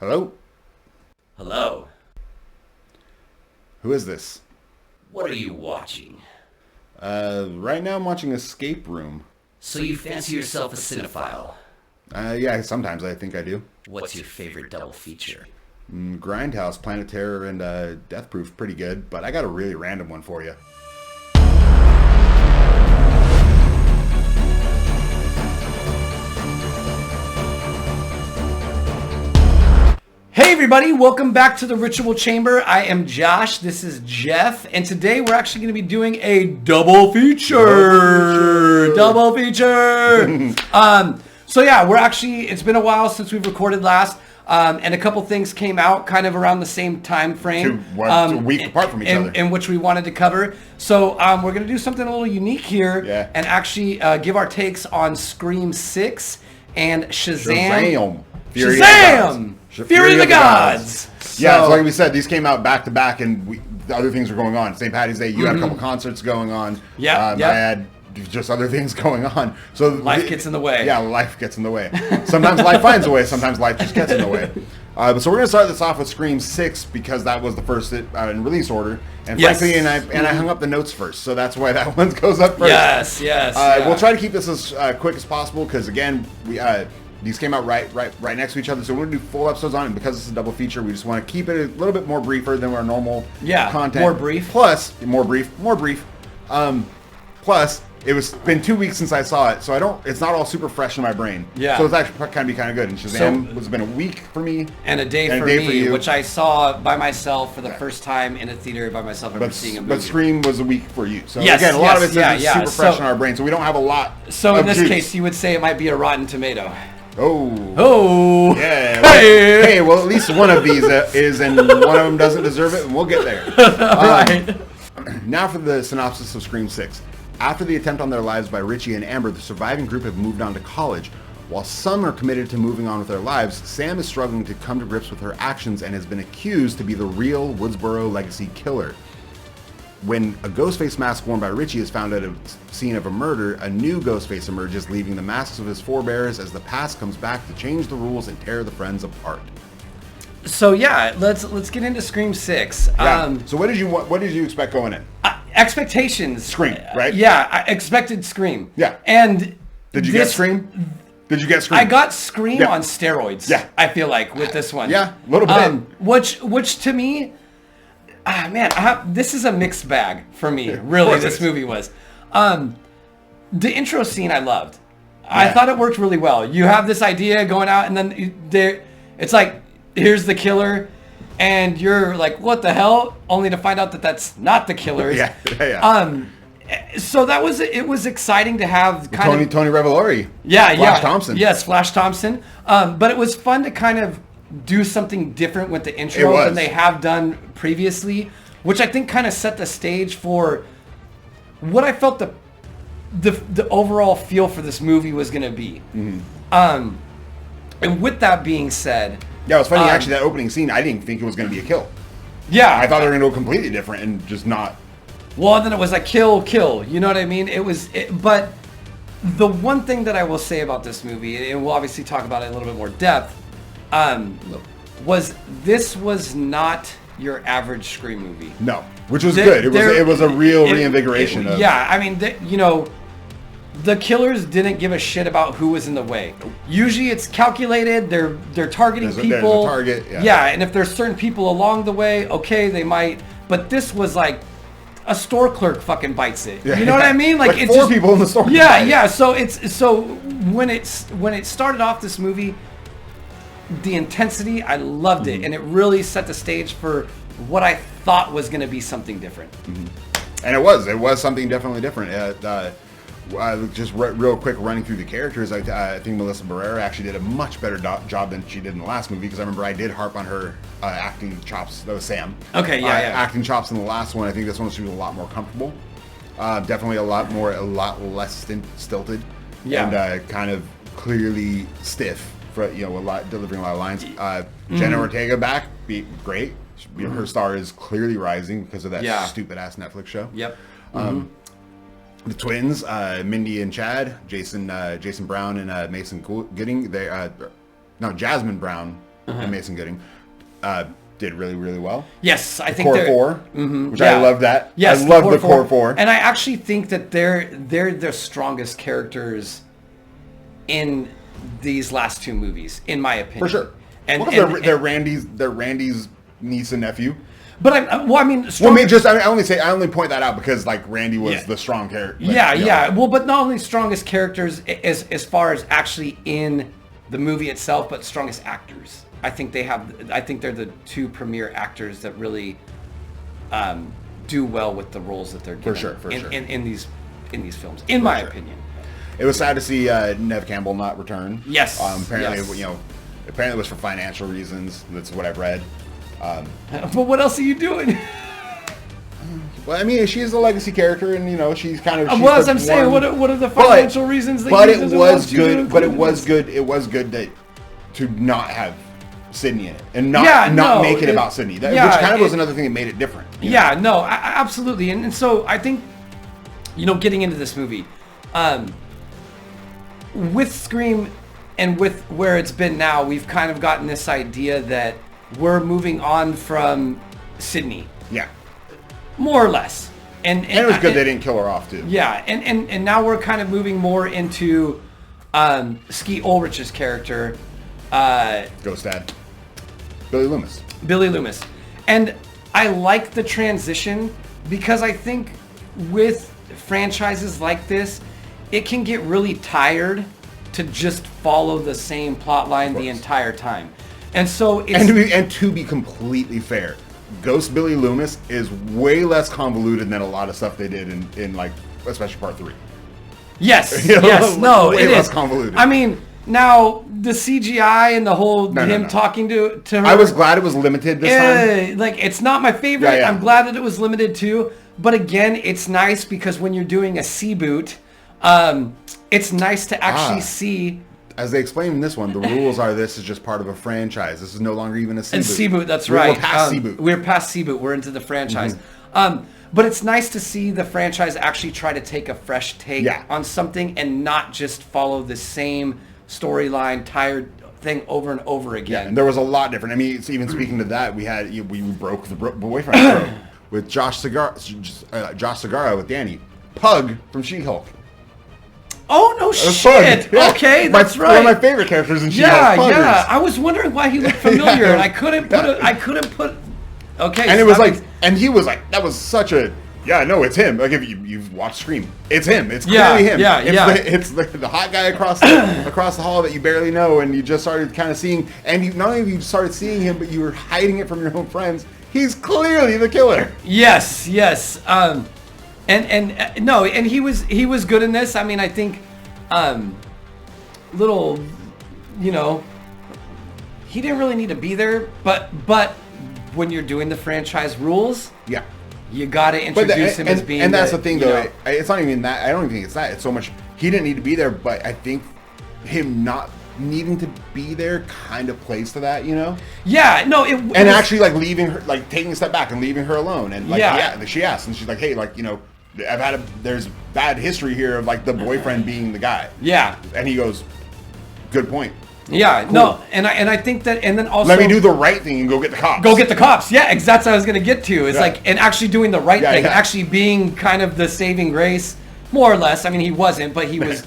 Hello? Hello. Who is this? What are you watching? Right now I'm watching Escape Room. So you fancy yourself a cinephile? Yeah, sometimes I think I do. What's your favorite double feature? Grindhouse, Planet Terror, and Death Proof, pretty good, but I got a really random one for you. Hey everybody, welcome back to the Ritual Chamber. I am Josh, this is Jeff, and today we're actually going to be doing a double feature. So yeah, it's been a while since we've recorded last, and a couple things came out kind of around the same time frame. A week apart from each other. In which we wanted to cover. So we're going to do something a little unique here, and actually give our takes on Scream 6 and Shazam! Fury of the Gods. Yeah, so like we said, these came out back to back, and the other things were going on. St. Patty's Day, you had a couple concerts going on. I had just other things going on. So life gets in the way. Yeah, life gets in the way. Sometimes life finds a way. Sometimes life just gets in the way. So we're gonna start this off with Scream 6 because that was the first in release order, and frankly, and I hung up the notes first, so that's why that one goes up first. Yes. We'll try to keep this as quick as possible because again, these came out right next to each other, so we're gonna do full episodes on it. And because it's a double feature, we just want to keep it a little bit more briefer than our normal content. More brief. Plus, more brief. Plus, it's been 2 weeks since I saw it, so it's not all super fresh in my brain. Yeah. So it's actually kind of good. And Shazam has been a week for me. And a day for me, which I saw by myself for the first time in a theater by myself after seeing a movie. But Scream was a week for you. So again, a lot of it's super fresh in our brain, so we don't have a lot. So in this case, you would say it might be a Rotten Tomato. Oh. Yeah. Hey, well, at least one of these is, and one of them doesn't deserve it, and we'll get there. Right. Now for the synopsis of Scream 6. After the attempt on their lives by Richie and Amber, the surviving group have moved on to college. While some are committed to moving on with their lives, Sam is struggling to come to grips with her actions and has been accused to be the real Woodsboro legacy killer. When a Ghostface mask worn by Richie is found at a scene of a murder, a new Ghostface emerges, leaving the masks of his forebears as the past comes back to change the rules and tear the friends apart. So yeah, let's get into Scream 6. So what did you expect going in? Expectations. Scream, right? Yeah, I expected Scream. Yeah. And did you get Scream? I got Scream on steroids. Yeah. I feel like with this one. Yeah, a little bit. Which to me, this is a mixed bag for me. Really, this movie was. The intro scene I loved. Yeah. I thought it worked really well. You have this idea going out, and then it's like, here's the killer, and you're like, what the hell? Only to find out that that's not the killer. Yeah. So it was exciting to have Tony Revolori. Flash Thompson. Yes, Flash Thompson. But it was fun to kind of do something different with the intro than they have done previously, which I think kind of set the stage for what I felt the overall feel for this movie was going to be. Mm-hmm. And with that being said, yeah, it was funny actually, that opening scene. I didn't think it was going to be a kill. Yeah, I thought they were going to go completely different and just not. Well, and then it was like kill. You know what I mean? But the one thing that I will say about this movie, and we'll obviously talk about it in a little bit more depth, was this was not your average Scream movie. No, which was good. It was a real reinvigoration. I mean, the killers didn't give a shit about who was in the way. Usually, it's calculated. They're targeting people. There's a target. Yeah, and if there's certain people along the way, okay, they might. But this was like a store clerk fucking bites it. You know what I mean? Like it's four people in the store. Yeah. So when it started off this movie, the intensity, I loved it, and it really set the stage for what I thought was going to be something different. Mm-hmm. And it was something definitely different. Just real quick running through the characters, I think Melissa Barrera actually did a much better job than she did in the last movie, because I remember I did harp on her acting chops. That was Sam. Okay, acting chops in the last one. I think this one she was a lot more comfortable. Definitely a lot less stilted. Yeah. And kind of clearly stiff for delivering a lot of lines. Jenna Ortega back, great. Her star is clearly rising because of that stupid ass Netflix show. Yep. The twins, Mindy and Chad, Jason Brown and Mason Gooding. Jasmine Brown and Mason Gooding, did really, really well. Yes, I think Core they're... 4, which I love that. Yes, I love the Core 4. And I actually think that they're the strongest characters in these last two movies, in my opinion. For sure. And, they're Randy's niece and nephew. But I only point that out because like Randy was the strong character. Like, Well, but not only strongest characters as far as actually in the movie itself, but strongest actors. I think they're the two premier actors that really do well with the roles that they're given in these films, in my opinion. It was sad to see Nev Campbell not return. Yes. Apparently it was for financial reasons. That's what I've read. But what else are you doing? Well, I mean, she's a legacy character, and she's kind of. Well, as I'm saying, what are the financial reasons? That it was good. But it was good. It was good to not have Sydney in it and not make it about Sydney. Which kind of was another thing that made it different. Absolutely. And so I think, getting into this movie, with Scream and with where it's been now, we've kind of gotten this idea that we're moving on from Sydney. Yeah. More or less. And it was good they didn't kill her off, too. Yeah, and now we're kind of moving more into Skeet Ulrich's character. Ghost Dad. Billy Loomis. And I like the transition because I think with franchises like this, it can get really tired to just follow the same plot line the entire time. And so it's... to be completely fair, Ghost Billy Loomis is way less convoluted than a lot of stuff they did in like, especially part 3. Yes, way less convoluted. I mean, now the CGI and the whole talking to her. I was glad it was limited this time. Like, it's not my favorite. Yeah. I'm glad that it was limited too. But again, it's nice because when you're doing a C-boot, it's nice to actually see. As they explained in this one, the rules are this is just part of a franchise. This is no longer even a C-boot. And C-boot, that's right. We're past C-boot. We're past C-boot. We're into the franchise. But it's nice to see the franchise actually try to take a fresh take on something and not just follow the same storyline, tired thing over and over again. Yeah, and there was a lot different. I mean, it's even speaking to that, we broke the boyfriend trope with Josh Segarra with Danny. Pug from She-Hulk. Oh, no shit. Yeah. Okay, that's right. One of my favorite characters in She-Hulk. I was wondering why he looked familiar, and I couldn't put. Okay. And it was and he was like, that was such a. Yeah, no, it's him. Like, if you've watched Scream, it's him. It's clearly him. It's the hot guy across the hall that you barely know, and you just started kind of seeing. And not only have you started seeing him, but you were hiding it from your own friends. He's clearly the killer. Yes. And he was good in this. I mean, I think, he didn't really need to be there, but when you're doing the franchise rules, you got to introduce him as being. And that's the thing, though. It's not even that. I don't even think it's that. It's so much he didn't need to be there, but I think him not needing to be there kind of plays to that, Yeah, no, actually like leaving her, like taking a step back and leaving her alone, and like she asked, and she's like, hey, like there's bad history here of like the boyfriend being the guy. Yeah, and he goes, good point. Yeah, cool. No, and I think that, and then also let me do the right thing and go get the cops. Yeah, exactly. That's what I was gonna get to. It's like, and actually doing the right thing, actually being kind of the saving grace, more or less. I mean, he wasn't, but he was.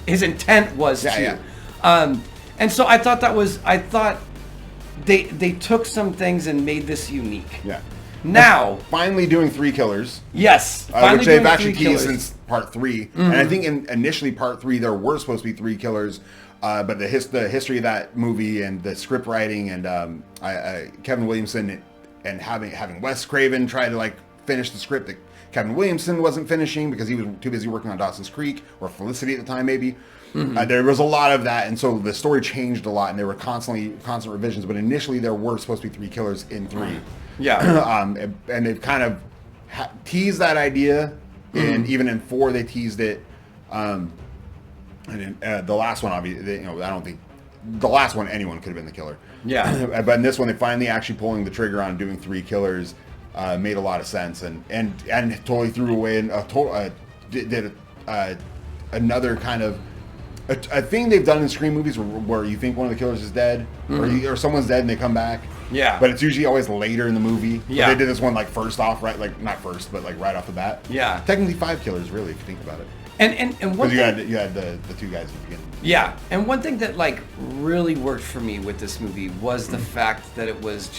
His intent was to. And so I thought they took some things and made this unique. Yeah. Now, finally doing 3 killers. Yes, which they've actually teased since part 3. Mm-hmm. And I think initially part 3 there were supposed to be 3 killers, but the history of that movie and the script writing and Kevin Williamson and having Wes Craven try to like finish the script that Kevin Williamson wasn't finishing because he was too busy working on Dawson's Creek or Felicity at the time maybe. Mm-hmm. There was a lot of that, and so the story changed a lot, and there were constant revisions. But initially, there were supposed to be 3 killers in 3. Yeah. And they've kind of teased that idea, and even in 4 they teased it. And in, the last one, obviously, I don't think the last one anyone could have been the killer. Yeah. But in this one, they finally actually pulling the trigger on doing 3 killers made a lot of sense, and totally threw away and did another kind of a thing they've done in Scream movies where you think one of the killers is dead, or someone's dead and they come back. Yeah. But it's usually always later in the movie. Yeah. But they did this one like first off, right? Like not first, but like right off the bat. Yeah. Technically 5 killers, really, if you think about it. And one Because thing, you had the 2 guys at the beginning. yeah, and one thing that like really worked for me with this movie was the fact that it was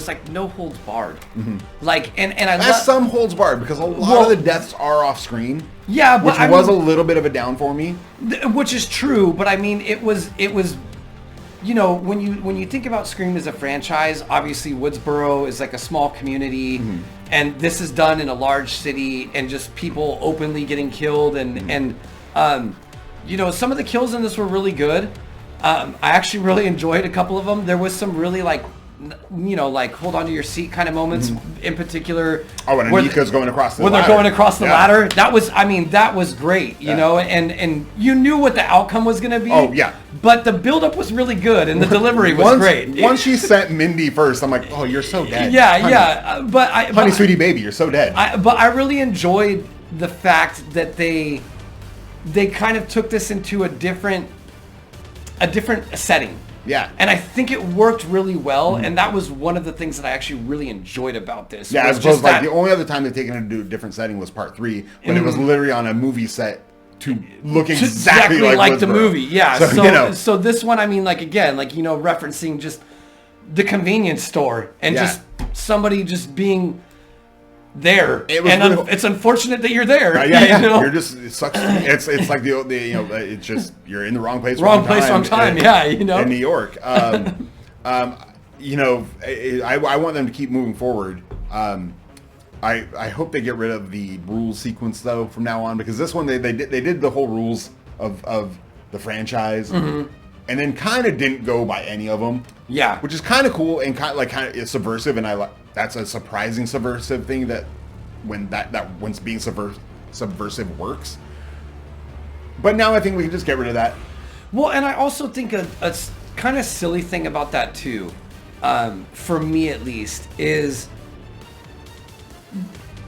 like no holds barred. Like and I That's some holds barred because a lot of the deaths are off screen. Yeah, but which was a little bit of a down for me. Which is true, but I mean it was you know, when you think about Scream as a franchise, obviously Woodsboro is like a small community, and this is done in a large city, and just people openly getting killed, and you know, some of the kills in this were really good. I actually really enjoyed a couple of them. There was some really like, you know, like hold on to your seat kind of moments in particular. Oh, when Anika's going across the ladder. When they're going across the ladder. That was great, you know, and you knew what the outcome was going to be. Oh, yeah. But the buildup was really good, and the delivery was great. Once she sent Mindy first, I'm like, oh, you're so dead. Yeah, honey. Yeah. Honey, sweetie baby, you're so dead. But I really enjoyed the fact that they kind of took this into a different setting. Yeah. And I think it worked really well, and that was one of the things that I actually really enjoyed about this. Yeah, as opposed to like the only other time they've taken it to a different setting was part 3, but it was literally on a movie set to look exactly like the movie. Yeah. So, you know. So this one, I mean, like again, like, you know, referencing just the convenience store and just somebody just being there. It's unfortunate that you're there. Yeah. You know? You're just, it sucks. It's like the you know, it's just you're in the wrong place. Wrong time. Yeah, you know. In New York. You know, I want them to keep moving forward. I hope they get rid of the rules sequence though from now on, because this one they did the whole rules of the franchise, and then kind of didn't go by any of them. Yeah, which is kind of cool and kind of subversive, and that's a surprising subversive thing that when being subversive works. But now I think we can just get rid of that. Well, and I also think a kind of silly thing about that too, for me at least, is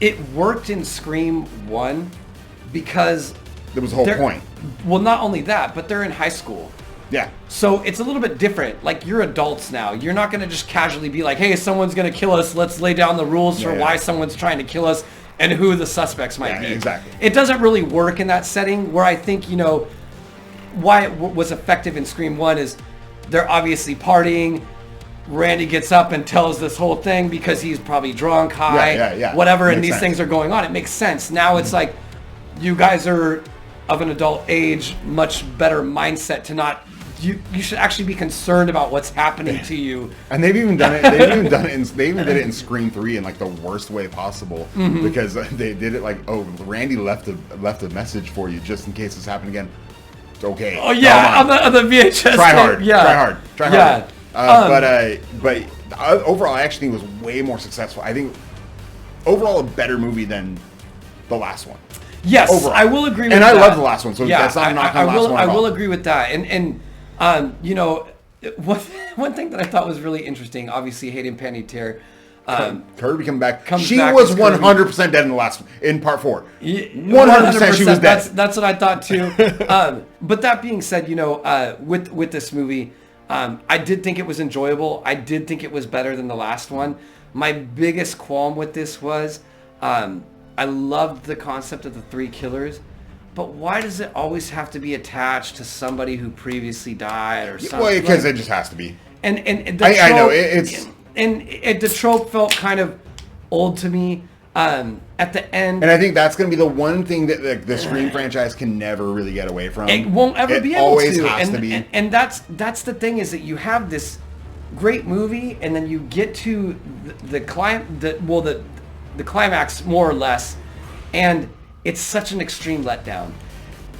it worked in Scream 1 because there was a whole point. Well, not only that, but they're in high school. Yeah. So it's a little bit different. Like, you're adults now. You're not going to just casually be like, hey, someone's going to kill us. Let's lay down the rules for why someone's trying to kill us and who the suspects might be. Exactly. It doesn't really work in that setting, where I think, you know, why it was effective in Scream 1 is they're obviously partying. Randy gets up and tells this whole thing because he's probably drunk, high, whatever, and these things are going on. It makes sense. Now it's like, you guys are of an adult age, much better mindset to not... You should actually be concerned about what's happening to you. And they've even done it. They even did it in Scream 3 in like the worst way possible, because they did it like, oh, Randy left a message for you just in case this happened again. It's okay. Oh yeah, on the VHS. Try hard. Yeah. Try hard. But overall, I actually think it was way more successful. I think overall a better movie than the last one. Yes, overall. I will agree with and that. I love the last one, so that's not knocking the last one at all. I will agree with that. And you know, one thing that I thought was really interesting, obviously Hayden Panettiere, Kirby coming back. She was 100% dead in the last one, in part 4. 100% she was dead. That's what I thought too. But that being said, you know, with this movie, I did think it was enjoyable. I did think it was better than the last one. My biggest qualm with this was, I loved the concept of the 3 killers, but why does it always have to be attached to somebody who previously died or something? Well, because it just has to be. And the I know it's. And the trope felt kind of old to me at the end. And I think that's going to be the one thing that the Scream franchise can never really get away from. It won't ever be able to. It always has to be. And that's the thing, is that you have this great movie, and then you get to the climax, more or less, and it's such an extreme letdown.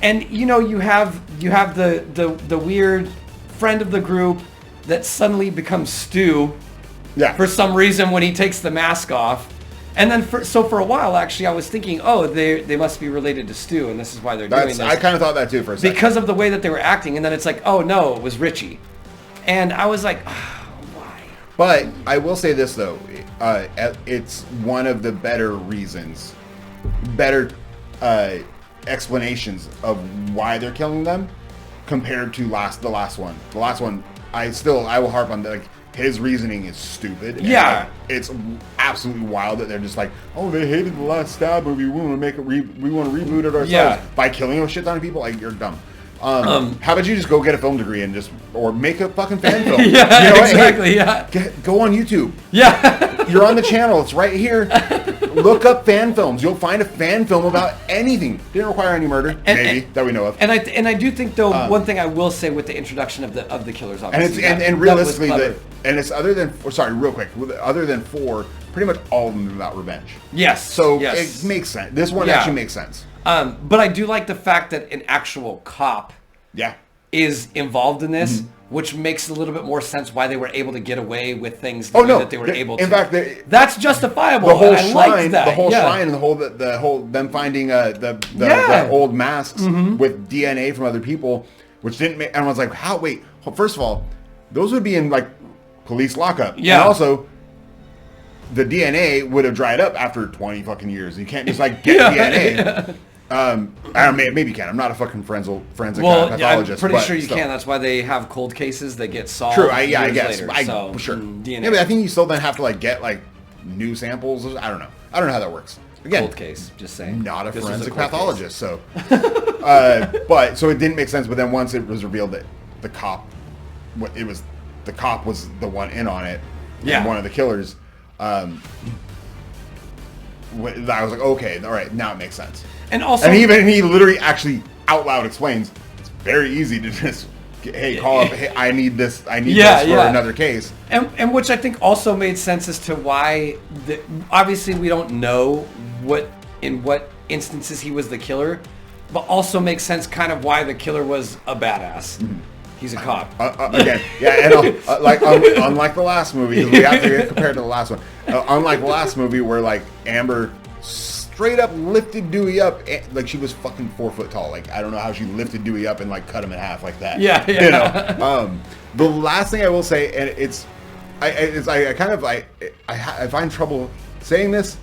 And you know, you have the weird friend of the group that suddenly becomes Stu. Yeah. For some reason, when he takes the mask off. And then for a while, actually, I was thinking, oh, they must be related to Stu, and this is why they're doing this. I kind of thought that too for a second. Because of the way that they were acting, and then it's like, oh no, it was Richie. And I was like, why? But I will say this though, it's one of the better reasons, better explanations of why they're killing them, compared to the last one. The last one, I will harp on that. Like, his reasoning is stupid. Yeah. And, like, it's absolutely wild that they're just like, oh, they hated the last Stab movie. We want to make it. We want to reboot it ourselves by killing a shit ton of people. Like, you're dumb. How about you just go get a film degree and or make a fucking fan film? Yeah, you know, exactly. Go on YouTube. Yeah. You're on the channel. It's right here. Look up fan films. You'll find a fan film about anything. Didn't require any murder, maybe that we know of. And I do think though one thing I will say with the introduction of the killers, obviously, and realistically, it's other than real quick, other than 4, pretty much all of them are about revenge. Yes. So it makes sense. This one actually makes sense. But I do like the fact that an actual cop is involved in this, which makes a little bit more sense why they were able to get away with things that they were able to. In fact, that's justifiable. The whole I shrine, that. the whole shrine, and the whole them finding the old masks with DNA from other people, which didn't make. Everyone's like, how? Wait, first of all, those would be in like police lockup. Yeah. And also, the DNA would have dried up after 20 fucking years. You can't just like get DNA. I don't know, maybe you can. I'm not a fucking forensic pathologist. I'm pretty sure you can. That's why they have cold cases that get solved. True, I guess. Later. Sure. DNA. Yeah, but I think you still then have to like get like new samples. I don't know how that works. Again, cold case. Just saying. Not a forensic pathologist, so. But so it didn't make sense. But then once it was revealed that the cop was the one in on it. And one of the killers. I was like, okay, all right, now it makes sense. And also, and he literally actually out loud explains it's very easy to just call up. Hey, I need this for another case. And which I think also made sense as to why. Obviously, we don't know in what instances he was the killer, but also makes sense kind of why the killer was a badass. Mm-hmm. He's a cop. Again, and unlike the last movie, because we have to get compared to the last one. Unlike the last movie, where like Amber straight up lifted Dewey up, like she was fucking 4 foot tall. Like I don't know how she lifted Dewey up and like cut him in half like that. Yeah. You know. The last thing I will say, and I find trouble saying this.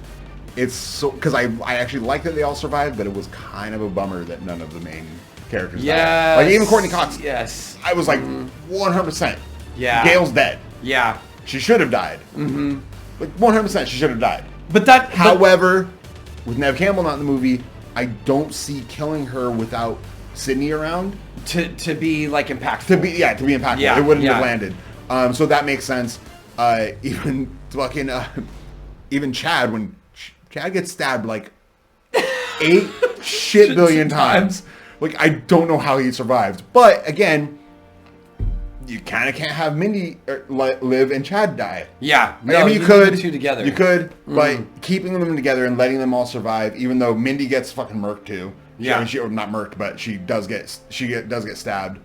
It's so because I actually like that they all survived, but it was kind of a bummer that none of the main characters died. Like even Courtney Cox. Yes. I was like 100%. Yeah. Gail's dead. Yeah. She should have died. Mm-hmm. Like 100% she should have died. However, with Neve Campbell not in the movie, I don't see killing her without Sydney around to be like impactful. To be impactful. Yeah. It wouldn't have landed. So that makes sense. Even fucking even Chad, when Chad gets stabbed like 8 shit billion times. Like, I don't know how he survived. But, again, you kind of can't have Mindy live and Chad die. Yeah. No, I mean, you could. The two together. You could, but keeping them together and letting them all survive, even though Mindy gets fucking murked, too. Yeah. Not murked, but she does get stabbed.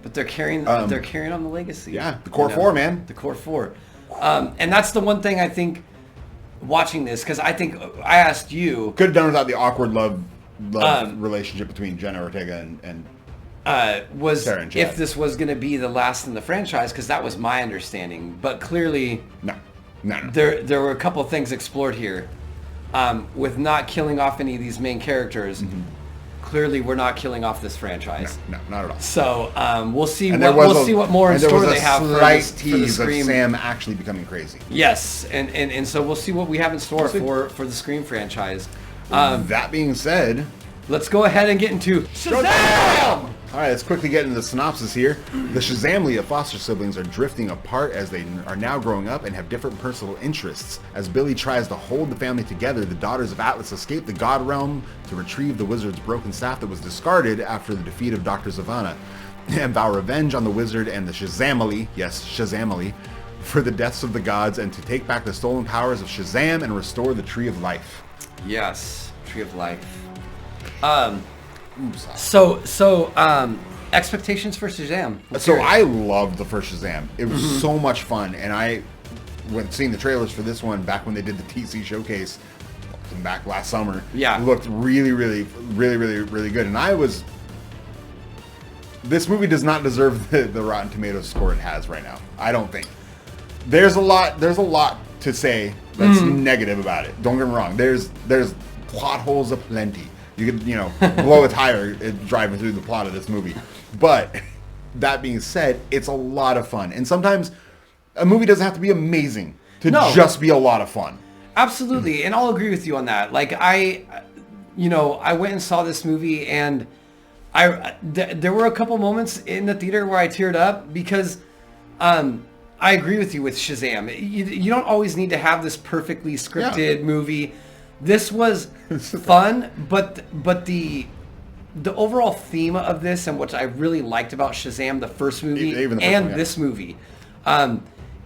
But they're carrying on the legacy. Yeah, the core 4, man. The core 4. And that's the one thing I think, watching this, because I think I asked you... Could have done without the awkward love relationship between Jenna Ortega and was Sarah and Chad. If this was going to be the last in the franchise, because that was my understanding. But clearly, no. There were a couple of things explored here, with not killing off any of these main characters. Mm-hmm. Clearly, we're not killing off this franchise. No, not at all. So we'll see. What more in store they have for the Scream. Of Sam actually becoming crazy. Yes, and so we'll see what we have in store for the Scream franchise. That being said, let's go ahead and get into Shazam! All right, let's quickly get into the synopsis here. The Shazamly of foster siblings are drifting apart as they are now growing up and have different personal interests. As Billy tries to hold the family together, the daughters of Atlas escape the God Realm to retrieve the wizard's broken staff that was discarded after the defeat of Dr. Zavanna, and vow revenge on the wizard and the Shazamly, yes, Shazamly, for the deaths of the gods, and to take back the stolen powers of Shazam and restore the Tree of Life. Yes, Tree of Life. So expectations for Shazam. I loved the first Shazam. It was so much fun, and when seeing the trailers for this one back when they did the TC showcase back last summer, it looked really, really, really, really, really good. And this movie does not deserve the Rotten Tomatoes score it has right now. I don't think. There's a lot to say that's negative about it. Don't get me wrong. There's plot holes aplenty. You could, blow a tire driving through the plot of this movie. But that being said, it's a lot of fun. And sometimes a movie doesn't have to be amazing to just be a lot of fun. Absolutely. And I'll agree with you on that. Like I went and saw this movie, and there were a couple moments in the theater where I teared up because I agree with you with Shazam. You don't always need to have this perfectly scripted movie. This was fun, but the overall theme of this, and what I really liked about Shazam, the first movie this movie,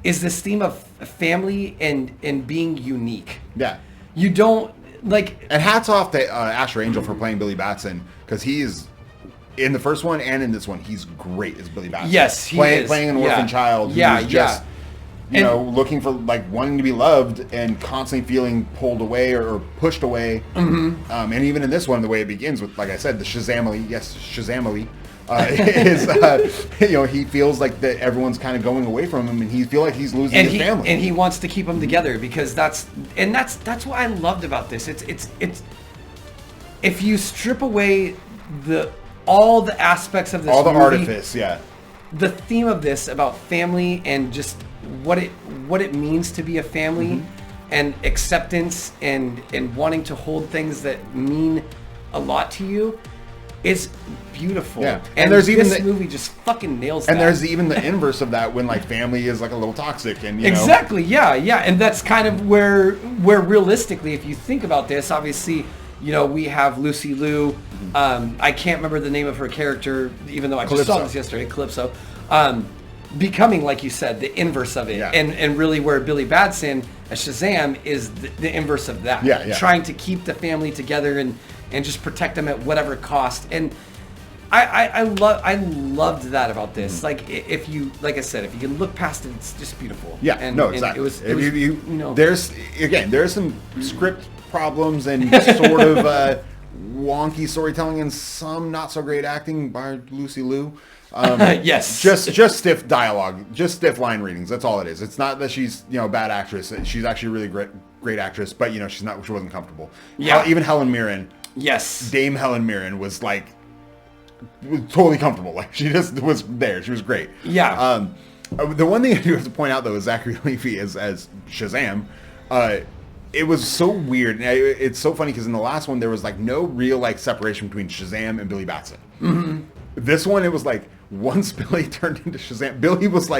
is this theme of family and being unique. Yeah. You don't like. And hats off to Asher Angel for playing Billy Batson, because he is in the first one and in this one, he's great as Billy Batson. Yes, he is. Playing an orphan child who's just looking for, like, wanting to be loved and constantly feeling pulled away or pushed away. Mm-hmm. And even in this one, the way it begins with, like I said, the Shazamily, is he feels like that everyone's kind of going away from him, and he feels like he's losing his family, and he wants to keep them together, because that's what I loved about this. It's if you strip away all the aspects of this movie, artifice, the theme of this about family and just what it means to be a family, mm-hmm. and acceptance and wanting to hold things that mean a lot to you is beautiful. Yeah. And there's even this movie just fucking nails that. And there's even the inverse of that, when, like, family is like a little toxic, and exactly, yeah. And that's kind of where realistically, if you think about this, obviously, we have Lucy Liu. Mm-hmm. I can't remember the name of her character, even though I just saw this yesterday, Calypso. Becoming, like you said, the inverse of it. Yeah. And really where Billy Batson as Shazam is the inverse of that. Yeah. Trying to keep the family together and just protect them at whatever cost. And I loved that about this. Mm-hmm. Like, if you can look past it, it's just beautiful. Yeah, exactly. There's some script problems and sort of wonky storytelling and some not so great acting by Lucy Liu. Yes. Just stiff dialogue, just stiff line readings. That's all it is. It's not that she's a bad actress. She's actually a really great actress, but she wasn't comfortable. Yeah. Even Helen Mirren. Yes. Dame Helen Mirren was totally comfortable. Like, she just was there. She was great. Yeah. The one thing I do have to point out, though, is Zachary Levi as Shazam. It was so weird. And it's so funny because in the last one there was no real separation between Shazam and Billy Batson. Mm-hmm. This one, it was once Billy turned into Shazam, Billy was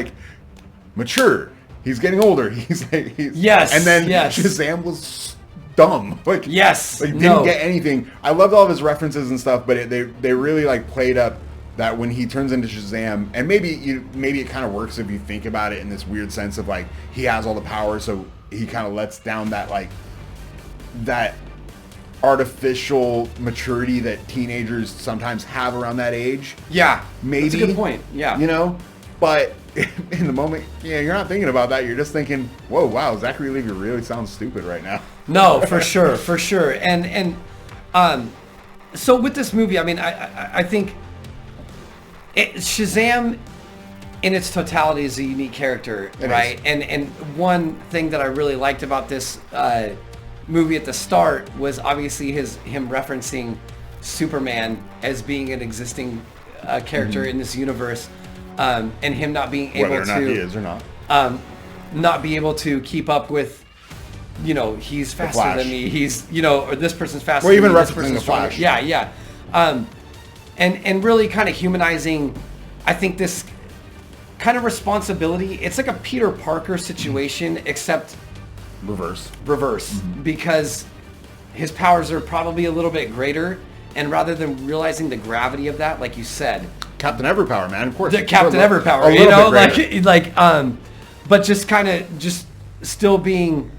mature. He's getting older. Yes. And then Shazam was dumb. Didn't get anything. I loved all of his references and stuff, but they really played up that when he turns into Shazam, and maybe it kind of works if you think about it in this weird sense of he has all the power, so he kind of lets down that that artificial maturity that teenagers sometimes have around that age. Yeah, maybe. That's a good point. Yeah, but in the moment, you're not thinking about that. You're just thinking, "Whoa, wow, Zachary Levi really sounds stupid right now." No, for sure. And so with this movie, I mean, I think Shazam in its totality is a unique character, right? And one thing that I really liked about this movie at the start was obviously him referencing Superman as being an existing character mm-hmm. in this universe, and him not being able whether or not he is or not, not be able to keep up with, he's faster than me. He's, or this person's faster. Or even than me, referencing the Flash. Yeah. And really kind of humanizing, I think, this kind of responsibility. It's like a Peter Parker situation, except reverse, mm-hmm. because his powers are probably a little bit greater, and rather than realizing the gravity of that, like you said, Captain Everpower, man, of course, the Captain Everpower, but just kind of just still being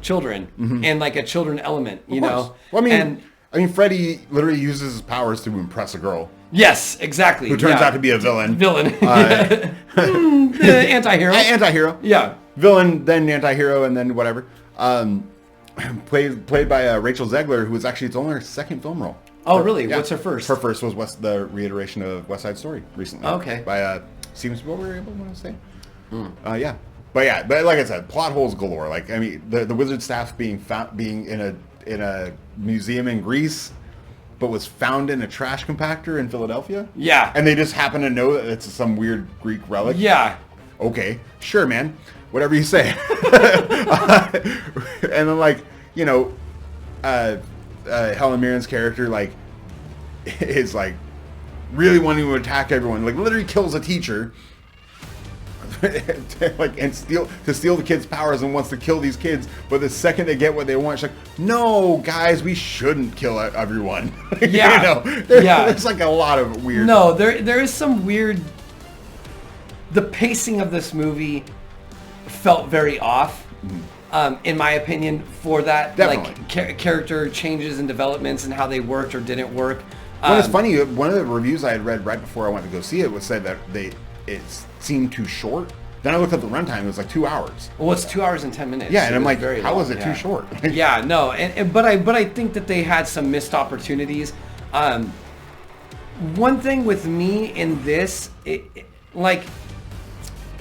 children mm-hmm. and a children element, know. Well, I mean, Freddy literally uses his powers to impress a girl. Yes, exactly. Who turns out to be a villain. The anti-hero. Anti-hero. Yeah. Villain, then anti-hero, and then whatever. Played by Rachel Zegler, who was actually, it's only her second film role. Oh, really? Yeah. What's her first? Her first was the reiteration of West Side Story recently. Okay. By Steven Spielberg, I want to say. Yeah. But like I said, plot holes galore. The wizard staff being in a museum in Greece, but was found in a trash compactor in Philadelphia. Yeah. And they just happen to know that it's some weird Greek relic. Yeah. Okay, sure, man. Whatever you say. And then, like, you know, Helen Mirren's character, like, is, like, really wanting to attack everyone. Like, literally kills a teacher. Like, and steal the kids' powers and wants to kill these kids, but the second they get what they want, she's like, "No, guys, we shouldn't kill everyone." Yeah, you know, there's like a lot of weird. No, there is some weird. The pacing of this movie felt very off, in my opinion. For that, Definitely. like character changes and developments and how they worked or didn't work. Well, it's funny. One of the reviews I had read right before I went to go see it was said that it seemed too short. Then I looked up the runtime; it was like 2 hours. Well, it's 2 hours and 10 minutes. Yeah, and I'm like, very how long, was it too short? Yeah, no, but I think that they had some missed opportunities. One thing with me in this, like,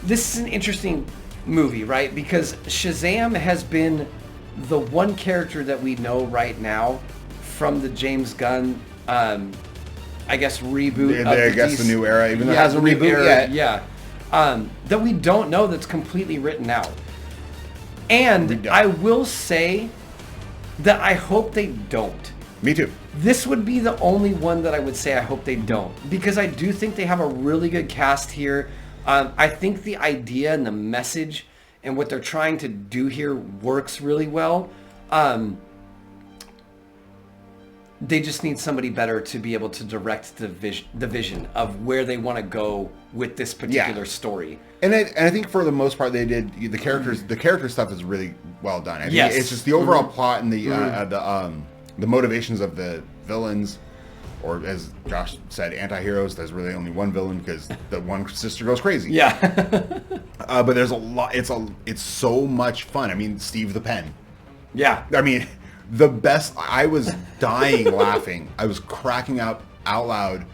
this is an interesting movie, right? Because Shazam has been the one character that we know right now from the James Gunn, I guess, reboot. The new era, even though it hasn't rebooted yet. Yeah. That we don't know, that's completely written out. And I will say that I hope they don't. Me too. This would be the only one that I would say I hope they don't. Because I do think they have a really good cast here. I think the idea and the message and what they're trying to do here works really well. They just need somebody better to be able to direct the vision of where they want to go with this particular story. And I think for the most part they did the characters. The character stuff is really well done. I Yes. mean, it's just the overall plot and the motivations of the villains, or as Josh said, anti-heroes. There's really only one villain because the one sister goes crazy. Yeah. But there's a lot. It's so much fun. I mean, Steve the Pen. Yeah. I mean, the best. I was dying laughing. I was cracking up out loud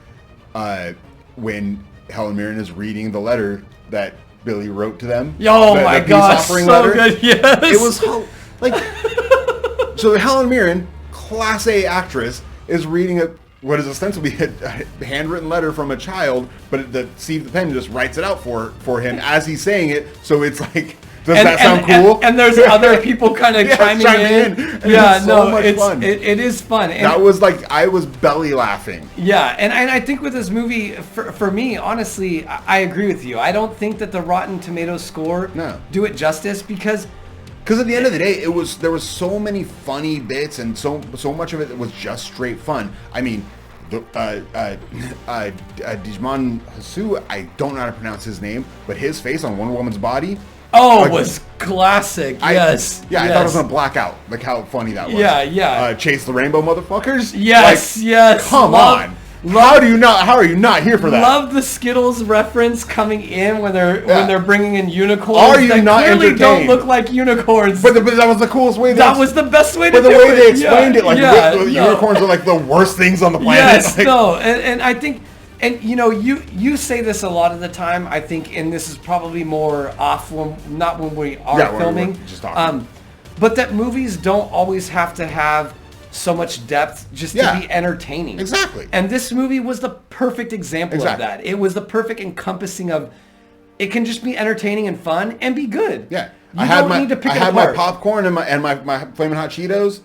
when Helen Mirren is reading the letter that Billy wrote to them. Oh the my peace gosh, offering so letter. good. Yes. It was like so. Helen Mirren, Class A actress, is reading what is ostensibly a handwritten letter from a child, but Steve the Pen just writes it out for him as he's saying it. So it's like. Does that sound cool? And there's other people kind of chiming in. And Yeah, it's so much fun. It is fun. And That was like, I was belly laughing. yeah, and I think with this movie, for me, honestly, I agree with you. I don't think that the Rotten Tomatoes score do it justice because at the end of the day, there was so many funny bits and so much of it was just straight fun. I mean, Dijman Hasu, I don't know how to pronounce his name, but his face on Wonder Woman's body. Was classic. Yes. I thought it was gonna black out. Like how funny that was. Yeah. Chase the Rainbow motherfuckers. Yes. Like, Yes. Come on. How are you not here for that? Love the Skittles reference coming in when they're bringing in unicorns. Are you that not clearly entertained? don't look like unicorns. But that was the coolest way. That was the best way to do it. But the way they explained it, like no. unicorns are like the worst things on the planet. Yes, like, no, and I think, and you know, you say this a lot of the time. I think, and this is probably more off not when we are filming. We're just talking. But that movies don't always have to have so much depth just to be entertaining. Exactly. And this movie was the perfect example of that. It was the perfect encompassing of, it can just be entertaining and fun and be good. Yeah. You don't need to pick it apart. My popcorn and my Flamin' Hot Cheetos.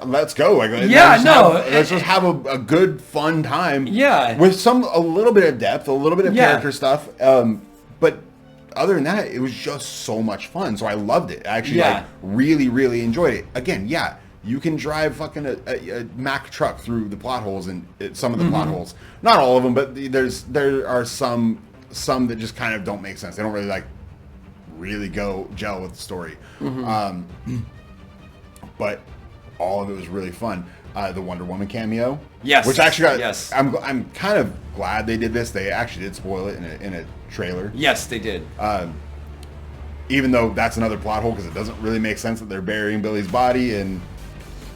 Let's go. Let's just have a good, fun time. Yeah. With a little bit of depth, a little bit of character stuff. But other than that, it was just so much fun. So I loved it. I actually really, really enjoyed it. Again, you can drive fucking a Mack truck through the plot holes and some of the plot holes. Not all of them, but there are some that just kind of don't make sense. They don't really gel with the story. But all of it was really fun. The Wonder Woman cameo, which actually I'm kind of glad they did this. They actually did spoil it in a trailer. Yes, they did. Even though that's another plot hole because it doesn't really make sense that they're burying Billy's body in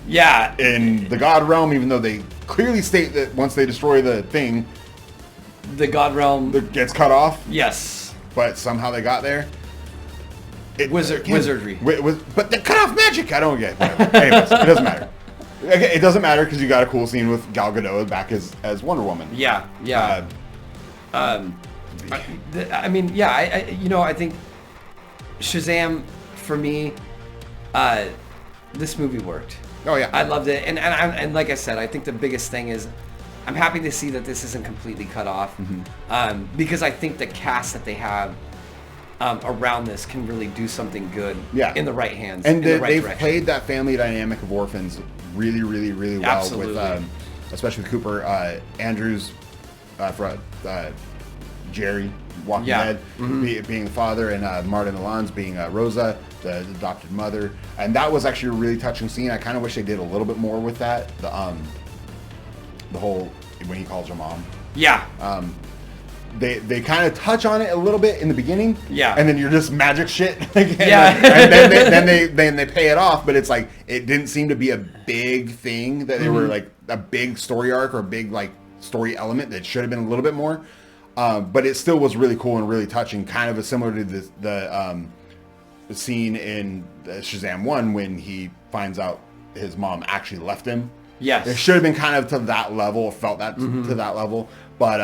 the God Realm, even though they clearly state that once they destroy the thing, the God Realm gets cut off. Yes, but somehow they got there. Wizardry. But they cut off magic. I don't get it. Anyways, it doesn't matter. Okay, it doesn't matter because you got a cool scene with Gal Gadot back as Wonder Woman. Yeah. I think Shazam for me, this movie worked. Oh yeah, I loved it, and like I said, I think the biggest thing is I'm happy to see that this isn't completely cut off, because I think the cast that they have around this can really do something good in the right hands. And in the right they've direction. played that family dynamic of orphans really, really, really well. Absolutely. With especially with Cooper Andrews, Jerry, Walking Dead, being the father, and Martin Alon's being Rosa, the adopted mother. And that was actually a really touching scene. I kind of wish they did a little bit more with that. The whole, when he calls her mom. Yeah. They kind of touch on it a little bit in the beginning. Yeah. And then you're just magic shit. Yeah. And then they pay it off, but it's like, it didn't seem to be a big thing that they were like a big story arc or a big like story element that should have been a little bit more. But it still was really cool and really touching, kind of similar to the scene in Shazam 1 when he finds out his mom actually left him. Yes. It should have been kind of to that level, felt that to that level. But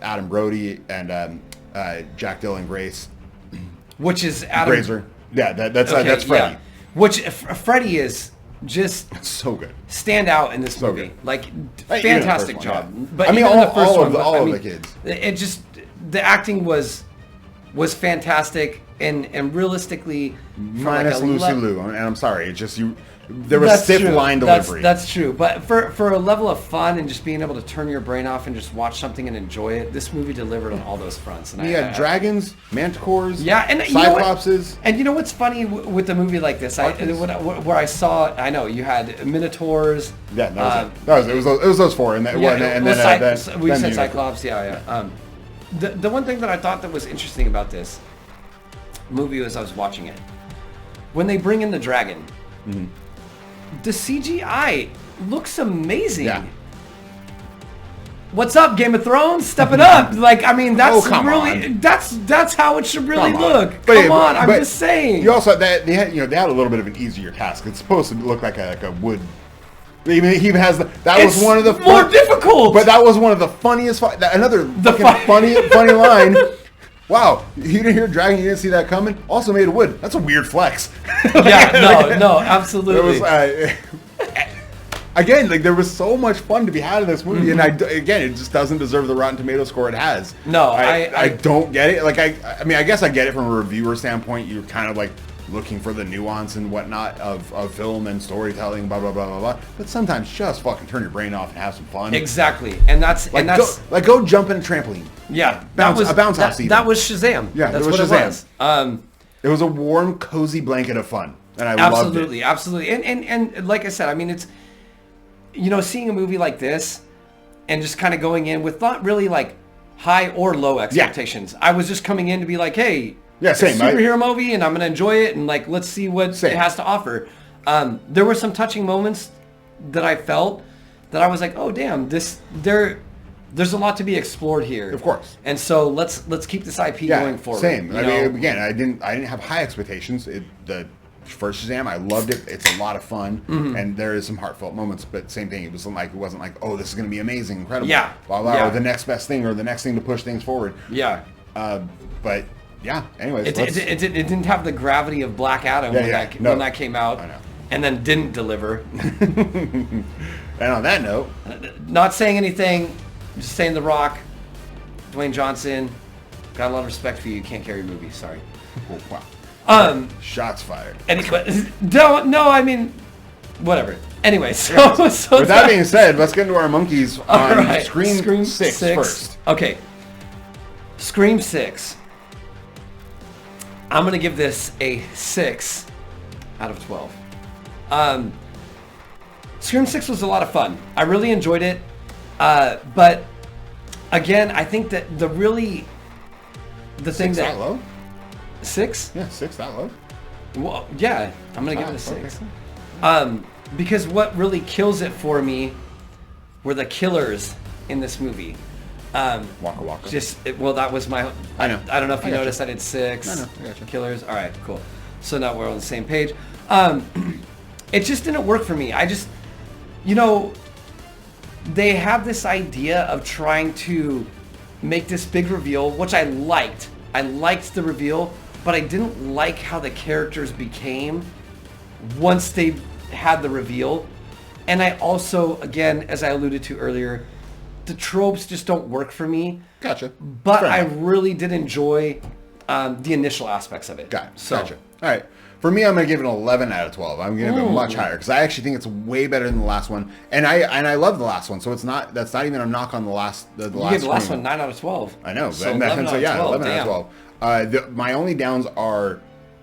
Adam Brody and Jack Dylan Grace. Which is Adam... Grazer. Yeah, that's Freddy. Yeah. Which, Freddy is just... so good. Stand out in this So movie. good. Like, Even fantastic the first job. one, yeah. But I mean, even the first one, all of the kids. It just... The acting was fantastic, and realistically... Minus like Lucy Liu, and I'm sorry, it's just you... There was stiff line delivery. That's true. But for a level of fun and just being able to turn your brain off and just watch something and enjoy it, this movie delivered on all those fronts. And you had dragons, manticores, and cyclopses. And you know what's funny with a movie like this? Where I saw, I know you had minotaurs. Yeah, it was those four, and then we then said cyclops. Yeah. The one thing that I thought that was interesting about this movie as I was watching it, when they bring in the dragon. The CGI looks amazing. Yeah. What's up, Game of Thrones? Step it up. Like, I mean, that's really on. that's how it should really look. But, Come on, I'm just saying. You also they had a little bit of an easier task. It's supposed to look like a wood. He has was one of the more difficult. But that was one of the funniest. Funny line. Wow, you didn't hear dragon, you didn't see that coming? Also made of wood. That's a weird flex. Yeah, no, absolutely. Again, like there was so much fun to be had in this movie, and again, it just doesn't deserve the Rotten Tomato score it has. No, I don't get it. Like I mean, I guess I get it from a reviewer standpoint. You're kind of like looking for the nuance and whatnot of film and storytelling, blah blah blah blah blah. But sometimes just fucking turn your brain off and have some fun. Exactly, and that's go jump in a trampoline. Yeah, a bounce house. That was Shazam. Yeah, that's what Shazam. It was. It was a warm, cozy blanket of fun, and I loved it. Absolutely. And like I said, I mean, it's seeing a movie like this, and just kind of going in with not really like high or low expectations. Yeah. I was just coming in to be like, hey, it's a superhero movie, and I'm gonna enjoy it, and like let's see what it has to offer. There were some touching moments that I felt that I was like, oh damn, there's a lot to be explored here. Of course. And so let's keep this IP going forward. Same. I mean, again, I didn't have high expectations. The first Shazam, I loved it. It's a lot of fun, and there is some heartfelt moments. But same thing. It wasn't like, oh, this is going to be amazing, incredible. Yeah. Blah blah. Or the next best thing, or the next thing to push things forward. Yeah. But yeah. Anyways, it didn't have the gravity of Black Adam when that came out. I know. And then didn't deliver. And on that note, not saying anything. Just saying The Rock, Dwayne Johnson, got a lot of respect for you. You can't carry movies. Sorry. Oh, wow. Shots fired. I mean, whatever. Anyway, so with that being said, let's get into our monkeys on Scream 6 first. Okay. Scream 6. I'm gonna give this a 6 out of 12. Scream 6 was a lot of fun. I really enjoyed it. But again, I think that the thing that low? 6? Yeah, 6 that low. Well, yeah, I'm gonna give it a 6. Okay. Because what really kills it for me were the killers in this movie. Waka Waka. That was my. I know. I don't know if you noticed. I did 6. I know. I got you. Killers. All right, cool. So now we're on the same page. It just didn't work for me. you know, they have this idea of trying to make this big reveal, which I liked. I liked the reveal, but I didn't like how the characters became once they had the reveal. And I also, again, as I alluded to earlier, the tropes just don't work for me. Gotcha. But Fair I enough. really did enjoy the initial aspects of it. Gotcha. All right. For me, I'm going to give it an 11 out of 12. I'm going to give it much higher because I actually think it's way better than the last one. And I love the last one, so that's not even a knock on the last You gave the last screen. one 9 out of 12. I know. So So 11 out of 12. 11 Damn. out of 12. My only downs are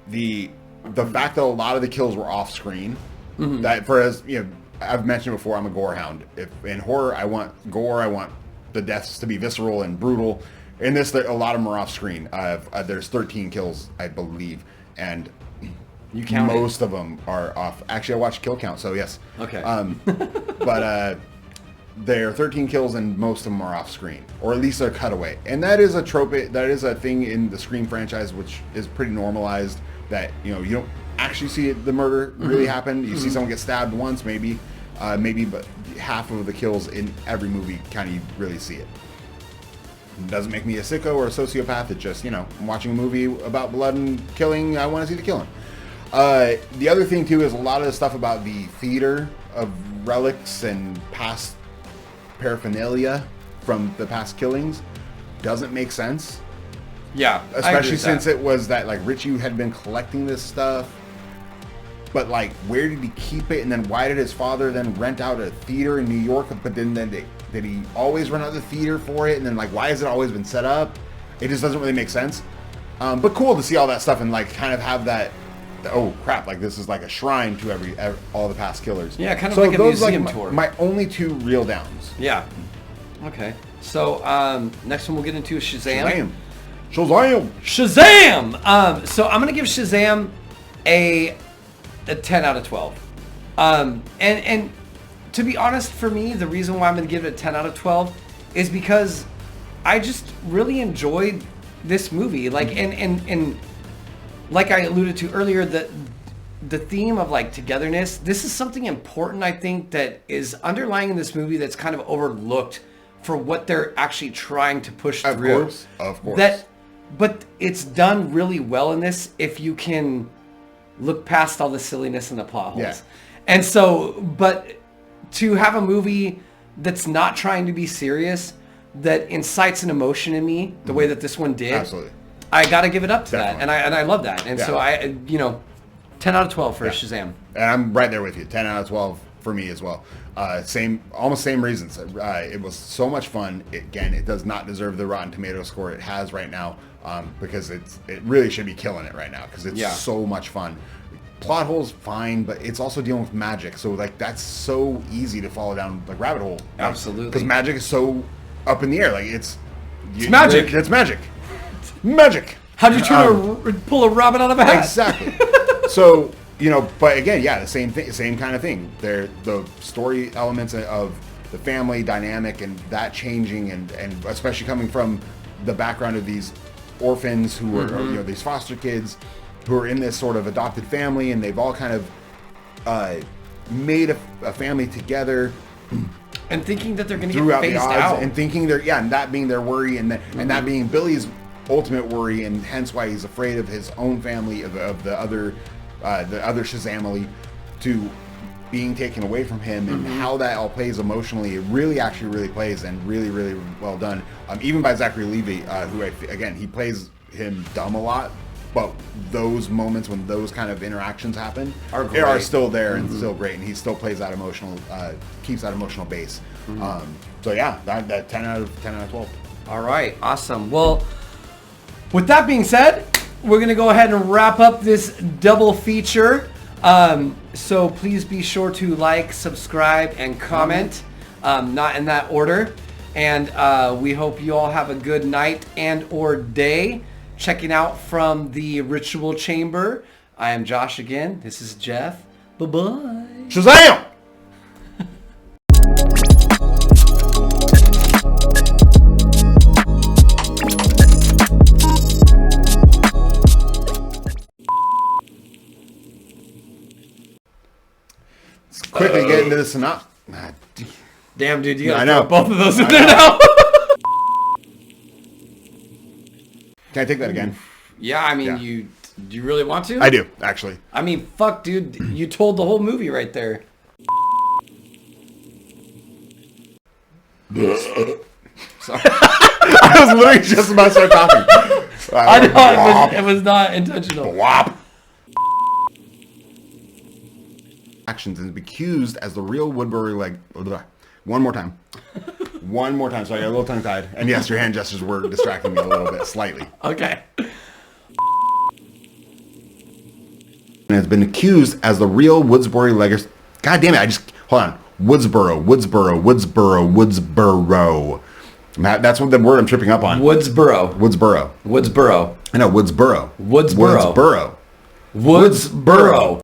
the fact that a lot of the kills were off screen. That for as you know, I've mentioned before, I'm a gore hound. If in horror, I want gore. I want the deaths to be visceral and brutal. In this, a lot of them are off screen. There's 13 kills, I believe, and You counted? most of them are off. Actually, I watched kill count, so yes. Okay. But there are 13 kills and most of them are off screen, or at least they're cutaway. And that is a trope. That is a thing in the Scream franchise, which is pretty normalized. That you don't actually see the murder really happen. You see someone get stabbed once, maybe, but half of the kills in every movie kind of you really see it. It doesn't make me a sicko or a sociopath. It's just I'm watching a movie about blood and killing. I want to see the killing. The other thing too is a lot of the stuff about the theater of relics and past paraphernalia from the past killings doesn't make sense. Yeah. Especially since it was that like Richie had been collecting this stuff. But like, where did he keep it? And then why did his father then rent out a theater in New York? But then did he always rent out the theater for it? And then like, why has it always been set up? It just doesn't really make sense. But cool to see all that stuff and like kind of have that. Oh crap! Like this is like a shrine to all the past killers. Yeah, kind of like a museum tour. My only two real downs. Yeah. Okay. So next one we'll get into is Shazam. Shazam! So I'm gonna give Shazam a 10 out of 12. And to be honest, for me, the reason why I'm gonna give it a 10 out of 12 is because I just really enjoyed this movie. Like and like I alluded to earlier, the theme of like togetherness. This is something important, I think, that is underlying in this movie that's kind of overlooked for what they're actually trying to push through. Of course. But it's done really well in this if you can look past all the silliness and the plot holes. Yeah. And so, but to have a movie that's not trying to be serious, that incites an emotion in me the way that this one did. Absolutely. I got to give it up to Definitely. that. And I love that. And so 10 out of 12 for Shazam. And I'm right there with you. 10 out of 12 for me as well. Almost same reasons. It was so much fun. It does not deserve the Rotten Tomatoes score it has right now because it really should be killing it right now because it's so much fun. Plot holes, fine, but it's also dealing with magic. So like that's so easy to fall down like rabbit hole. Absolutely. Because magic is so up in the air. Like it's magic. It's magic. Magic. How'd you pull a rabbit out of a hat? Exactly. So, but again, the same thing, same kind of thing. The story elements of the family dynamic and that changing and especially coming from the background of these orphans who are, these foster kids who are in this sort of adopted family and they've all kind of made a family together. And thinking that they're going to get throughout phased the odds out. and thinking and that being their worry and that being Billy's ultimate worry and hence why he's afraid of his own family of the other Shazamily to being taken away from him and how that all plays emotionally. It really plays and really well done. Even by Zachary Levi, who he plays him dumb a lot, but those moments when those kind of interactions happen are still there and still great, and he still plays that emotional, keeps that emotional base. So that 10 out of 12. All right, awesome. Well, with that being said, we're going to go ahead and wrap up this double feature. So please be sure to like, subscribe, and comment. Not in that order. And we hope you all have a good night and or day. Checking out from the Ritual Chamber. I am Josh again. This is Jeff. Bye-bye. Shazam! Quickly get into the synopsis. Damn, dude, you I gotta know. throw both of those in there now. Can I take that again? Yeah, I mean, Yeah. do you really want to? I do, actually. I mean, fuck, dude, you told the whole movie right there. Sorry. I was literally just about to start talking. I know, it was not intentional. Whop. Actions and be accused as the real Woodbury leg. One more time. One more time. Sorry, I got a little tongue-tied. And yes, your hand gestures were distracting me a little bit, slightly. Okay. And has been accused as the real Woodsboro leggers. God damn it! Hold on. Woodsboro. Matt, that's what the word I'm tripping up on. Woodsboro. Woodsboro. Woodsboro. I know Woodsboro. Woodsboro. Woodsboro. Woodsboro.